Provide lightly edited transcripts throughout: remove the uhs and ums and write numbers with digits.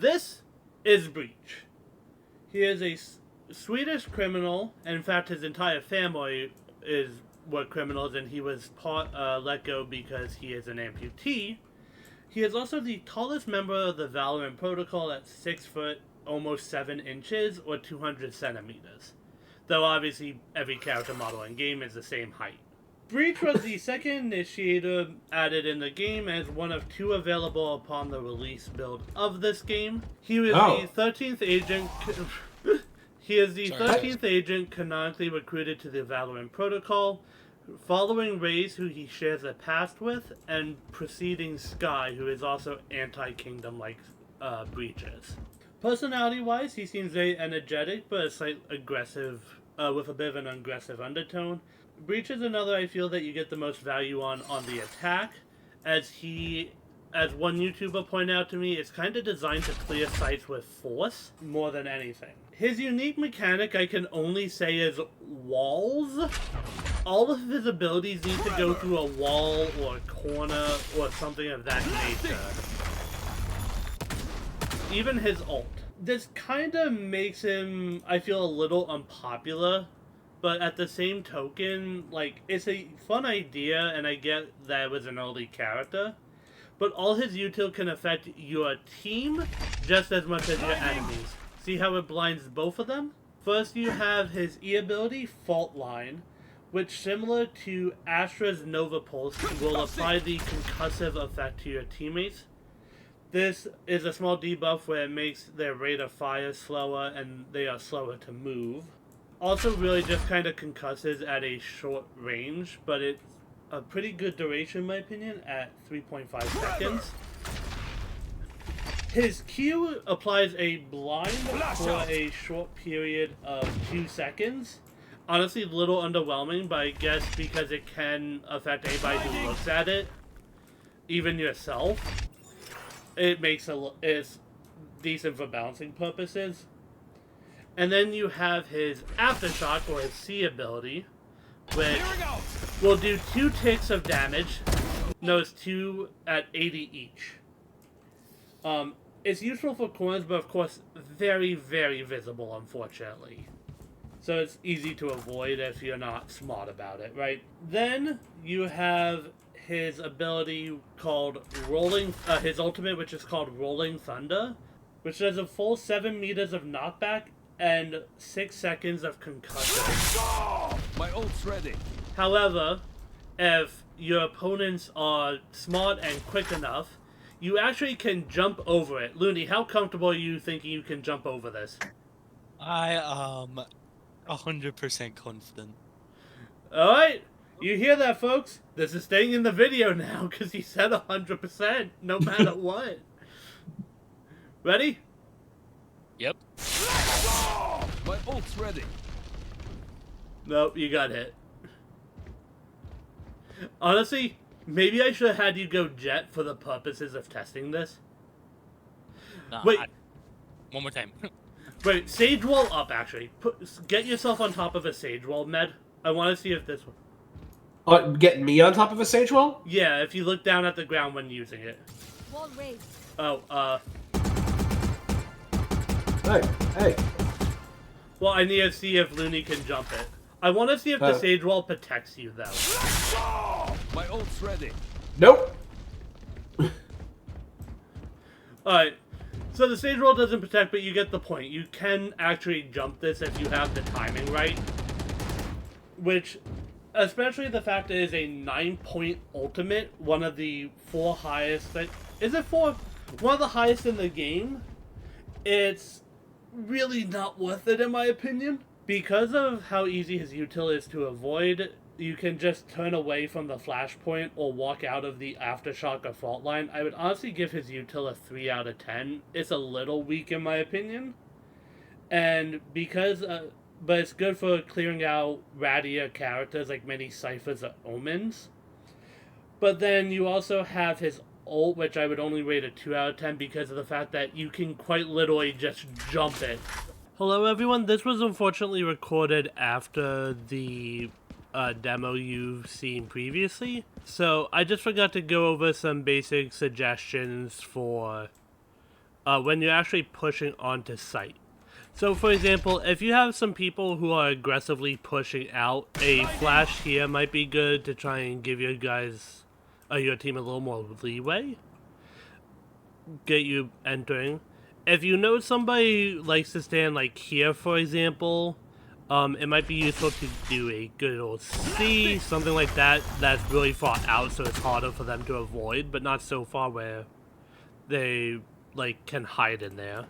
This is Breach. He is a Swedish criminal, and in fact his entire family were criminals, and he was let go because he is an amputee. He is also the tallest member of the Valorant Protocol at 6 foot, almost 7 inches, or 200 centimeters. Though obviously every character model in game is the same height. Breach was the second initiator added in the game as one of 2 available upon the release build of this game. He was the 13th agent. He is the 13th agent canonically recruited to the Valorant Protocol, following Raze, who he shares a past with, and preceding Sky, who is also anti-kingdom like Breach is. Personality-wise, he seems very energetic, but a slight aggressive, with a bit of an aggressive undertone. Breach is another I feel that you get the most value on the attack, as one YouTuber pointed out to me, it's kind of designed to clear sites with force more than anything. His unique mechanic I can only say is walls. All of his abilities need to go through a wall or a corner or something of that nature. Even his ult. This kind of makes him, I feel, a little unpopular. But at the same token, like, it's a fun idea, and I get that it was an early character. But all his util can affect your team just as much as your enemies. See how it blinds both of them? First, you have his E ability, Fault Line, which, similar to Astra's Nova Pulse, will apply the concussive effect to your teammates. This is a small debuff where it makes their rate of fire slower and they are slower to move. Also really just kind of concusses at a short range, but it's a pretty good duration in my opinion at 3.5 seconds. His Q applies a blind for a short period of 2 seconds. Honestly, a little underwhelming, but I guess because it can affect anybody who looks at it, even yourself, it's decent for balancing purposes. And then you have his Aftershock, or his C ability, which will do 2 ticks of damage. Notice 2 at 80 each. It's useful for corners, but of course very, very visible, unfortunately. So it's easy to avoid if you're not smart about it, right? Then you have his ability called his ultimate, which is called Rolling Thunder, which does a full 7 meters of knockback and 6 seconds of concussion. My ult's ready. However, if your opponents are smart and quick enough, you actually can jump over it. Looney, how comfortable are you thinking you can jump over this? I am 100% confident. Alright, you hear that, folks? This is staying in the video now because he said 100%, no matter what. Ready? Yep. My ult's ready. Nope, you got hit. Honestly, maybe I should have had you go Jett for the purposes of testing this. Nah, Wait. One more time. Wait, Sage Wall up, actually. Get yourself on top of a Sage Wall, Med. I want to see if this one... Get me on top of a Sage Wall? Yeah, if you look down at the ground when using it. Wall raised. Oh, Hey. Well, I need to see if Looney can jump it. I want to see if the Sage Wall protects you, though. My ult's ready. Nope. Alright, so the Sage Wall doesn't protect, but you get the point. You can actually jump this if you have the timing right. Which, especially the fact that it is a 9-point ultimate, one of the 4 highest... Is it 4? One of the highest in the game. It's really not worth it, in my opinion. Because of how easy his util is to avoid, you can just turn away from the flashpoint or walk out of the Aftershock or Fault Line. I would honestly give his util a 3 out of 10. It's a little weak in my opinion. And because, but it's good for clearing out rattier characters like many Cyphers or Omens. But then you also have his ult, which I would only rate a 2 out of 10 because of the fact that you can quite literally just jump it. Hello everyone, this was unfortunately recorded after the demo you've seen previously. So I just forgot to go over some basic suggestions for when you're actually pushing onto site. So for example, if you have some people who are aggressively pushing out, a flash here might be good to try and give your guys, your team a little more leeway. Get you entering. If you know somebody likes to stand like here, for example, it might be useful to do a good old C, something like that, that's really far out so it's harder for them to avoid, but not so far where they like can hide in there.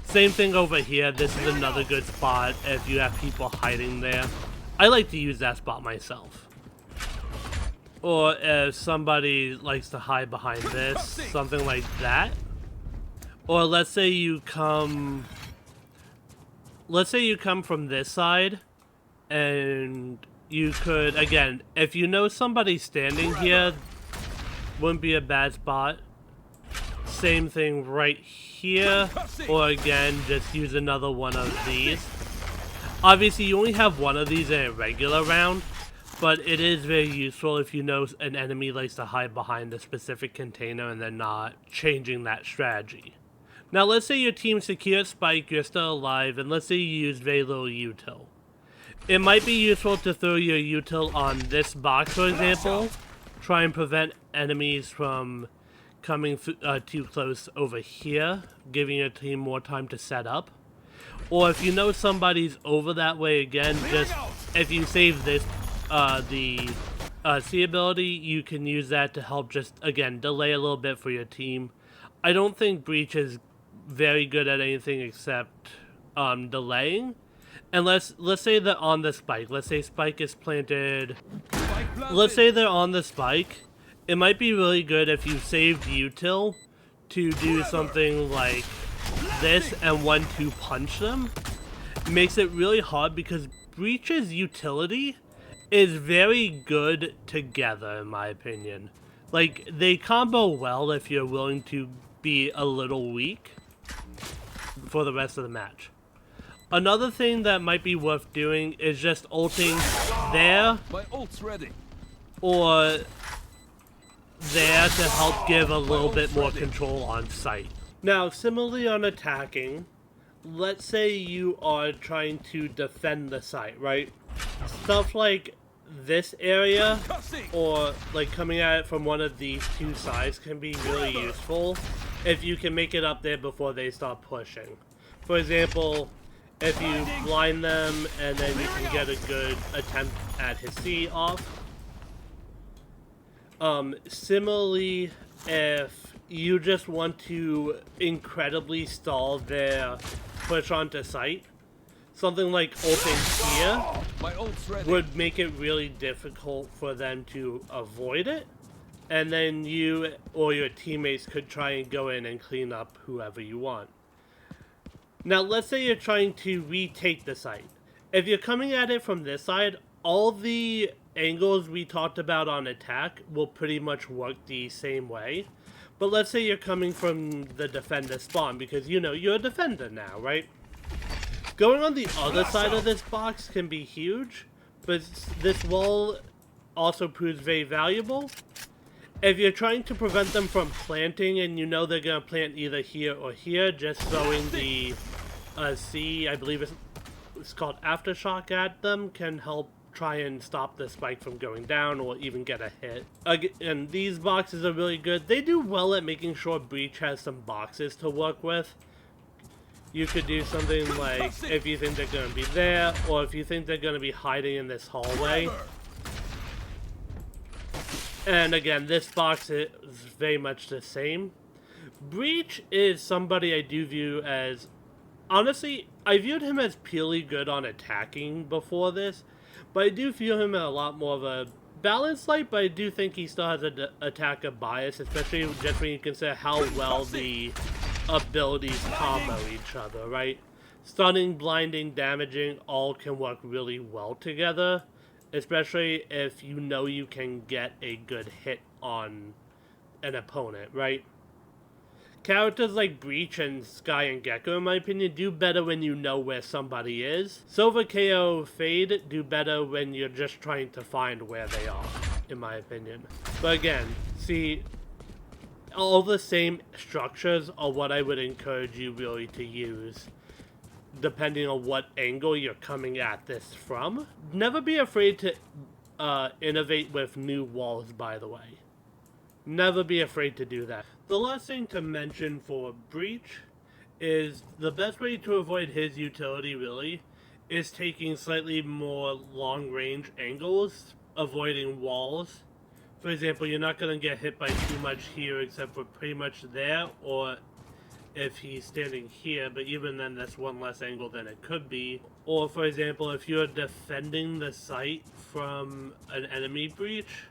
Same thing over here, this is another good spot if you have people hiding there. I like to use that spot myself. Or if somebody likes to hide behind this, something like that. Or let's say you come from this side, and you could, again, if you know somebody standing here, wouldn't be a bad spot. Same thing right here, or again, just use another one of these. Obviously, you only have one of these in a regular round, but it is very useful if you know an enemy likes to hide behind a specific container and they're not changing that strategy. Now, let's say your team secures Spike, you're still alive, and let's say you use very little util. It might be useful to throw your util on this box, for example. Try and prevent enemies from coming too close over here, giving your team more time to set up. Or if you know somebody's over that way again, just if you save this, the C ability, you can use that to help just, again, delay a little bit for your team. I don't think Breach is very good at anything except delaying. And let's say they're on the spike. Let's say spike is planted. Let's say they're on the spike. It might be really good if you saved util to do something like this and 1-2 punch them. It makes it really hard because Breach's utility is very good together, in my opinion. Like, they combo well if you're willing to be a little weak for the rest of the match. Another thing that might be worth doing is just ulting there My ult's ready. or there to help give a little bit more control on site. Now, similarly on attacking, let's say you are trying to defend the site, right? Stuff like this area, or like coming at it from one of these two sides, can be really useful if you can make it up there before they start pushing. For example, if you blind them and then you can get a good attempt at his C off. Similarly, if you just want to incredibly stall their push onto site, something like ulting here would make it really difficult for them to avoid it, and then you or your teammates could try and go in and clean up whoever you want. Now, let's say you're trying to retake the site. If you're coming at it from this side, all the angles we talked about on attack will pretty much work the same way. But let's say you're coming from the defender spawn, because, you know, you're a defender now, right? Going on the other side of this box can be huge, but this wall also proves very valuable. If you're trying to prevent them from planting and you know they're going to plant either here or here, just throwing the C, I believe it's called Aftershock at them, can help try and stop the spike from going down or even get a hit. And these boxes are really good. They do well at making sure Breach has some boxes to work with. You could do something like, if you think they're going to be there, or if you think they're going to be hiding in this hallway. And again, this box is very much the same. Breach is somebody I do view as, honestly, I viewed him as purely good on attacking before this, but I do feel him at a lot more of a balanced light, but I do think he still has an attacker bias, especially just when you consider how well the abilities combo each other, right? Stunning, blinding, damaging, all can work really well together, especially if you know you can get a good hit on an opponent, right? Characters like Breach and Sky and Gecko, in my opinion, do better when you know where somebody is. Silver, KO, Fade do better when you're just trying to find where they are, in my opinion. But again, see, all the same structures are what I would encourage you really to use, depending on what angle you're coming at this from. Never be afraid to innovate with new walls, by the way. Never be afraid to do that. The last thing to mention for Breach is the best way to avoid his utility, really, is taking slightly more long-range angles, avoiding walls. For example, you're not going to get hit by too much here except for pretty much there, or if he's standing here, but even then that's one less angle than it could be. Or for example, if you're defending the site from an enemy breach,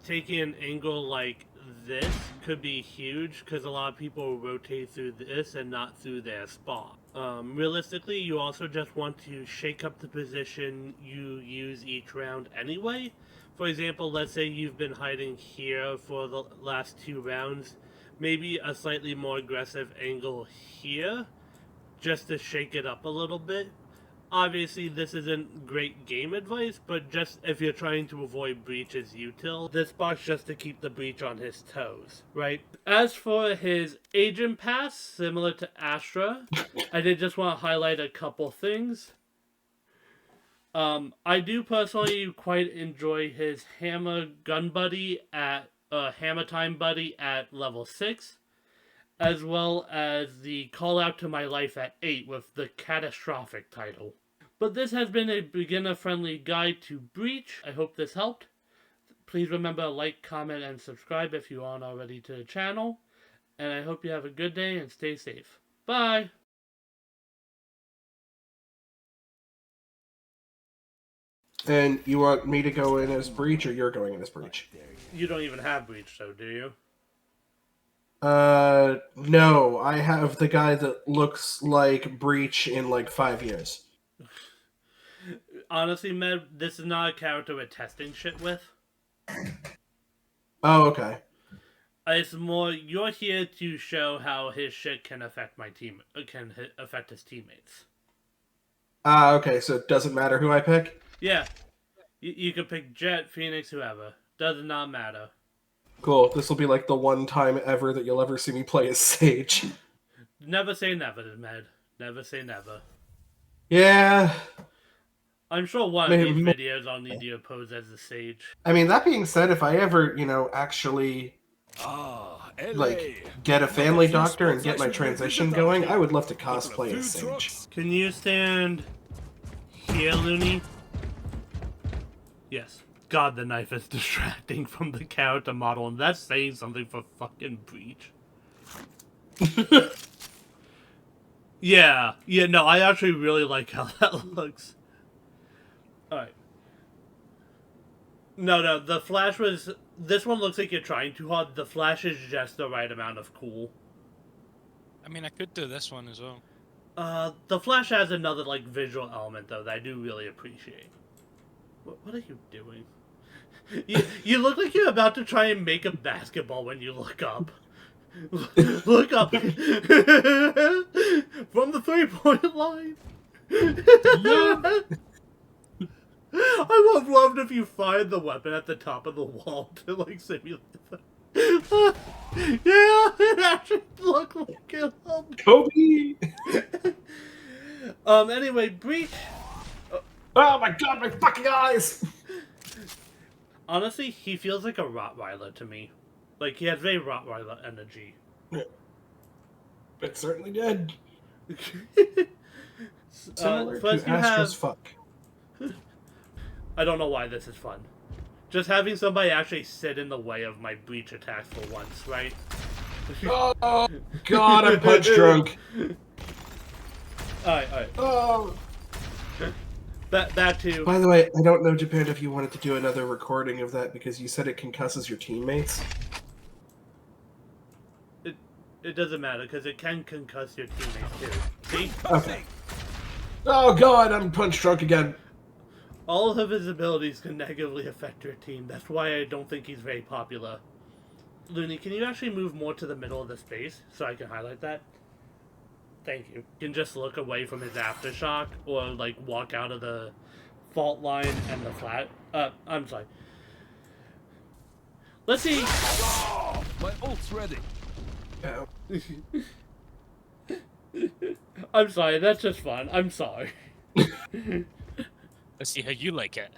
taking an angle like this could be huge because a lot of people rotate through this and not through their spot. Realistically, you also just want to shake up the position you use each round anyway. For example, let's say you've been hiding here for the last 2 rounds. Maybe a slightly more aggressive angle here, just to shake it up a little bit. Obviously, this isn't great game advice, but just if you're trying to avoid breach's util, this box just to keep the breach on his toes, right? As for his agent pass, similar to Astra, I did just want to highlight a couple things. I do personally quite enjoy his hammer gun buddy at hammer time buddy at level 6, as well as the call out to my life at 8 with the catastrophic title. But this has been a beginner friendly guide to Breach. I hope this helped. Please remember to like, comment, and subscribe if you aren't already to the channel. And I hope you have a good day and stay safe. Bye! And you want me to go in as Breach, or you're going in as Breach? You don't even have Breach, though, do you? No. I have the guy that looks like Breach in like 5 years. Honestly, Med, this is not a character we're testing shit with. Oh, okay. It's more, you're here to show how his shit can affect affect his teammates. Okay, so it doesn't matter who I pick? Yeah. You can pick Jett, Phoenix, whoever. Does not matter. Cool. This will be like the one time ever that you'll ever see me play as Sage. Never say never, Med. Never say never. Yeah. I'm sure one of these videos I'll need you to pose as a Sage. I mean, that being said, if I ever, actually, get a family doctor and get my transition going, I would love to cosplay as Sage. Can you stand here, Looney? Yes. God, the knife is distracting from the character model, and that's saying something for fucking Breach. Yeah, no, I actually really like how that looks. Alright. No, the flash was... This one looks like you're trying too hard. The flash is just the right amount of cool. I mean, I could do this one as well. The flash has another, like, visual element, though, that I do really appreciate. What are you doing? You look like you're about to try and make a basketball when you look up. Look up. From the 3-point line. I would have loved if you fired the weapon at the top of the wall to, like, simulate that. Yeah, it actually looked like it. Kobe! Anyway, Breach... Oh my god, my fucking eyes! Honestly, he feels like a Rottweiler to me. Like, he has very Rottweiler energy. It certainly did. Similar first to you Astra's have... fuck. I don't know why this is fun. Just having somebody actually sit in the way of my Breach attacks for once, right? Oh god, I'm punch drunk. Alright. Oh. That too. By the way, I don't know, Japan, if you wanted to do another recording of that because you said it concusses your teammates. It doesn't matter because it can concuss your teammates too. See? Okay. Oh god, I'm punch drunk again. All of his abilities can negatively affect your team. That's why I don't think he's very popular. Looney, can you actually move more to the middle of the space so I can highlight that? Thank you. You can just look away from his aftershock or, like, walk out of the fault line and the flat. I'm sorry. Let's see. My ult's ready. Yeah. I'm sorry, that's just fun. I'm sorry. Let's see how you like it.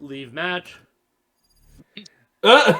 Leave match. Uh,